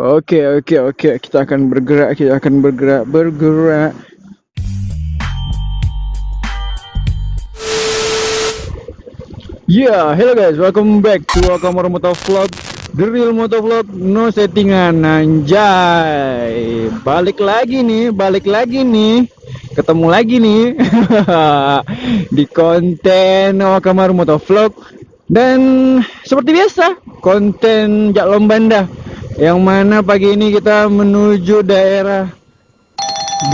Oke. Kita akan bergerak. Ya, hello guys, welcome back to Wakamor Motovlog, The Real Motovlog, no settingan, anjay. Balik lagi nih, ketemu lagi nih di konten Wakamor Motovlog. Dan seperti biasa, konten Jak Lombanda, yang mana pagi ini kita menuju daerah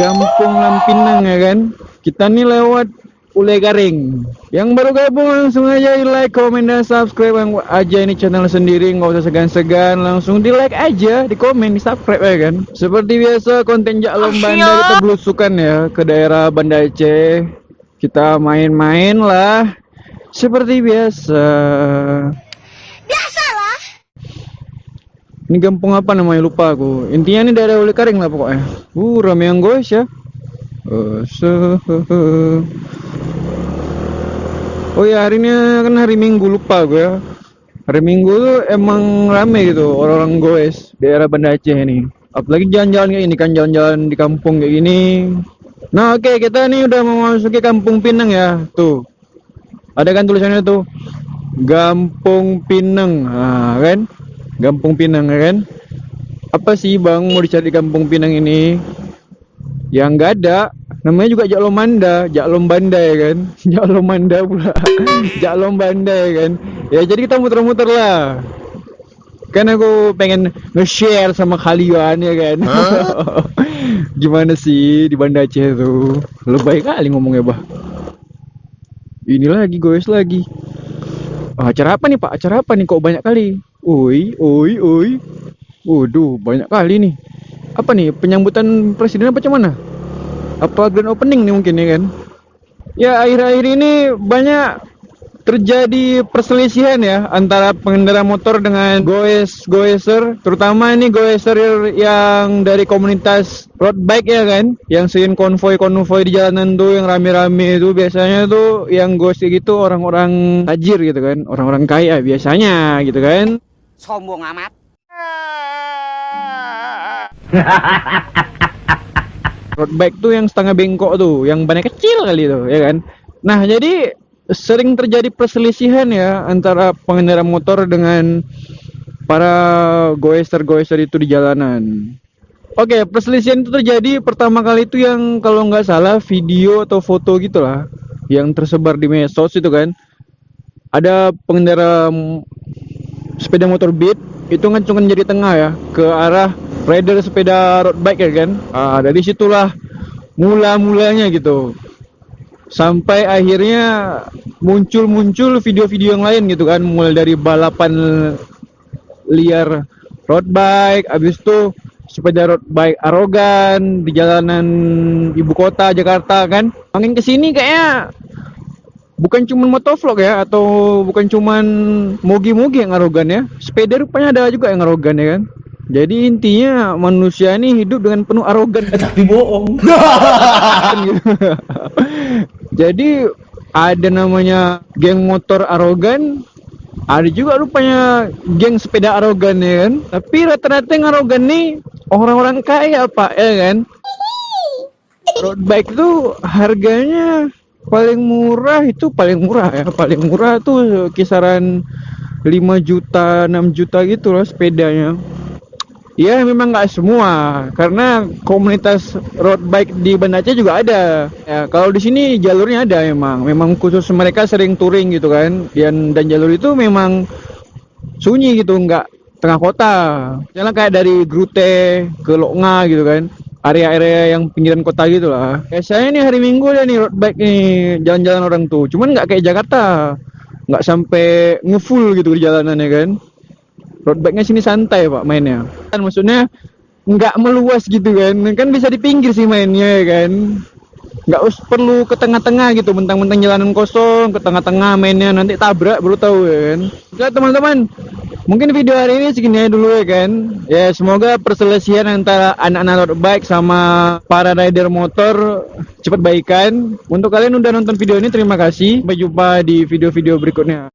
Gampung Lampinang, ya kan. Kita nih lewat Ule Garing. Yang baru gabung langsung aja di like, komen, dan subscribe aja ini channel sendiri, nggak usah segan-segan, langsung di like aja, di komen, di subscribe, ya kan. Seperti biasa konten Jak Lombanda, kita belusukan ya ke daerah Banda Aceh. Kita main-main lah seperti biasa. Biasalah. Ini kampung apa namanya, lupa aku. Intinya ini daerah Ule Garing lah pokoknya. Rame yang goes ya. Oh ya, hari ini kan hari Minggu, lupa gue ya. Hari Minggu tuh emang rame gitu orang-orang goes daerah Banda Aceh ini. Apalagi jalan-jalan kayak ini kan, jalan-jalan di kampung kayak gini. Nah oke, kita nih udah memasuki Kampung Pinang ya. Tuh, ada kan tulisannya tuh, Gampung Pinang. Nah kan, Gampung Pinang, ya kan. Apa sih bang mau dicari Kampung Pinang ini? Yang nggak ada, namanya juga Jak Lombanda ya kan. Jak Lombanda pula. Jak Lombanda ya kan. Ya jadi kita muter-muter lah. Kan aku pengen nge-share sama kalian ya kan. Gimana sih di Banda Aceh tuh? Lebay kali ngomongnya bah. Ini lagi goes lagi. Acara apa nih pak? Acara apa nih kok banyak kali? Oi. Waduh, banyak kali nih. Apa nih, penyambutan presiden apa mana? Apa grand opening nih mungkin ya kan? Ya akhir-akhir ini banyak terjadi perselisihan ya antara pengendara motor dengan goeser, terutama ini goeser yang dari komunitas road bike ya kan, yang sering konvoy di jalanan tuh, yang rame-rame itu biasanya tuh yang goes gitu orang-orang tajir gitu kan, orang-orang kaya biasanya gitu kan. Sombong amat. Road bike tuh yang setengah bengkok tuh, yang bannya kecil kali tuh, ya kan. Nah, jadi sering terjadi perselisihan ya antara pengendara motor dengan para goeser itu di jalanan. Oke, perselisihan itu terjadi pertama kali itu yang kalau nggak salah video atau foto gitulah yang tersebar di medsos itu kan. Ada pengendara sepeda motor Beat itu ngacungkan jari tengah ya ke arah rider sepeda road bike ya kan. Dari situlah mulanya gitu, sampai akhirnya muncul video-video yang lain gitu kan, mulai dari balapan liar road bike, abis itu sepeda road bike arogan di jalanan ibu kota Jakarta kan. Makin kesini kayaknya bukan cuma motovlog ya, atau bukan cuma mogi-mogi yang arogan ya, sepeda rupanya ada juga yang arogan ya kan. Jadi intinya manusia ini hidup dengan penuh arogan. Tapi bohong. Jadi ada namanya geng motor arogan, ada juga rupanya geng sepeda arogan ya kan. Tapi rata-rata yang arogan nih orang-orang kaya pak ya kan. Road bike tuh harganya paling murah ya, paling murah tuh kisaran 5 juta 6 juta gitu loh sepedanya. Ya memang nggak semua, karena komunitas road bike di Banda Aceh juga ada. Ya kalau di sini jalurnya ada, memang khusus mereka sering touring gitu kan. Dan jalur itu memang sunyi gitu, nggak tengah kota. Jalan kayak dari Grute ke Loknga gitu kan, area-area yang pinggiran kota gitu lah. Biasanya nih hari Minggu ya nih road bike nih jalan-jalan orang tuh. Cuman nggak kayak Jakarta, nggak sampai ngefull gitu di jalanan ya kan. Road bike-nya sini santai pak mainnya. Kan maksudnya nggak meluas gitu kan bisa di pinggir sih mainnya ya kan. Nggak perlu ke tengah-tengah gitu, mentang-mentang jalanan kosong ke tengah-tengah mainnya, nanti tabrak baru tahu ya kan. Oke teman-teman, mungkin video hari ini segini aja dulu ya kan. Ya semoga perselisihan antara anak-anak road bike sama para rider motor cepat baikan. Untuk kalian udah nonton video ini terima kasih. Sampai jumpa di video-video berikutnya.